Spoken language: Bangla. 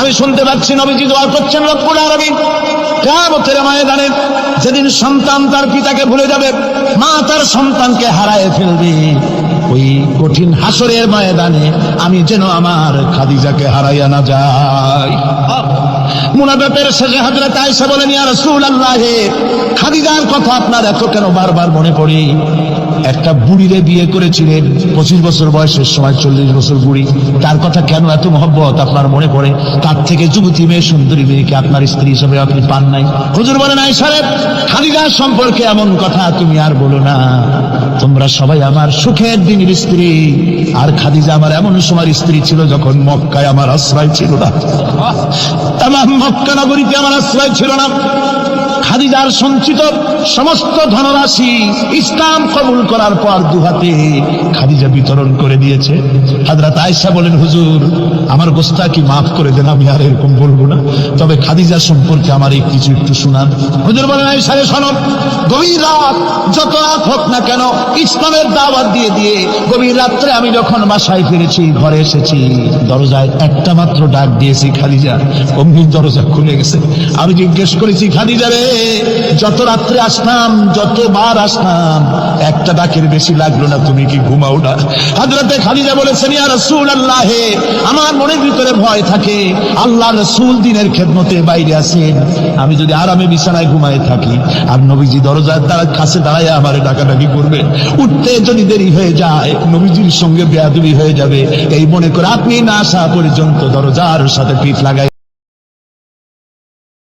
আমি শুনতে পাচ্ছি নবীজি দোয়া করছেন রব্বুল আলামিন কিয়ামতের ময়দানে যেদিন সন্তান তার পিতাকে ভুলে যাবে, মা তার সন্তানকে হারায় ফেলবে, ওই কঠিন হাসরের ময়দানে আমি যেন আমার খাদিজাকে হারাইয়া না যাই। মুনাফিকের শেষে হযরত আয়েশা বলেন, ইয়া রাসূলুল্লাহ, খাদিজার কথা আপনার এত কেন বারবার মনে পড়ে? একটা বুড়িরে বিয়ে করেছিলেন 25 বছর বয়সের সময়, 40 বছর বুড়ি, তার কথা কেন এত মহব্বত আপনার মনে পড়ে? তার থেকে যুবতী মেয়ে, সুন্দরী মেয়েকে আপনার স্ত্রী হিসেবে আপনি পান নাই? হুজুর বলেন, আয়েশা রে, খাদিজার সম্পর্কে এমন কথা তুমি আর বলো না। তোমরা সবাই আমার সুখের দিনের স্ত্রী, আর খাদিজা আমার এমন সময়ের স্ত্রী ছিল যখন মক্কায় আমার আশ্রয় ছিল না, তামাম মক্কা নগরীতে আমার আশ্রয় ছিল না। খাদিজার সঞ্চিত সমস্ত ধনরাশি ইসলাম কবুল করার পর দুহাতে খাদিজা বিতরণ করে দিয়েছে। হযরত আয়েশা বলেন, হুজুর আমার গোস্তাকি মাফ করে দেন, আমি আর এরকম বলবো না, তবে খাদিজা সম্পর্কে আমার এই কিছু একটু শোনান। হুজুর বলেন, আয়েশা রে শোনো, গভীর রাত যত রাত হোক না কেন, ইসলামের দাওয়াত দিয়ে দিয়ে গভীর রাত্রে আমি যখন বাসায় ফিরেছি, ঘরে এসেছি, দরজায় একটা মাত্র ডাক দিয়েছি, খাদিজা, অমনি দরজা খুলে গেছে। আমি জিজ্ঞেস করেছি, খাদিজা রে, যত রাত্রে আসলাম, যতবার আসলাম, একটা ডাকের বেশি লাগলো না, তুমি কি ঘুমাও না? হযরতে খাদিজা বলেছেন, ইয়া রাসূলুল্লাহ, আমার মনের ভিতরে ভয় থাকে, আল্লাহর রাসূল দ্বীনের খেদমতে বাইরে আছেন, আমি যদি আরামে বিছানায় ঘুমায় থাকি আর নবীজি দরজার কাছে দাঁড়ায় আমার ডাকাডাকি করবে, উঠতে যদি দেরি হয়ে যায় নবীজির সঙ্গে বেয়াদবি হয়ে যাবে, এই মনে করে আপনি না আসা পর্যন্ত দরজার সাথে পিঠ লাগাই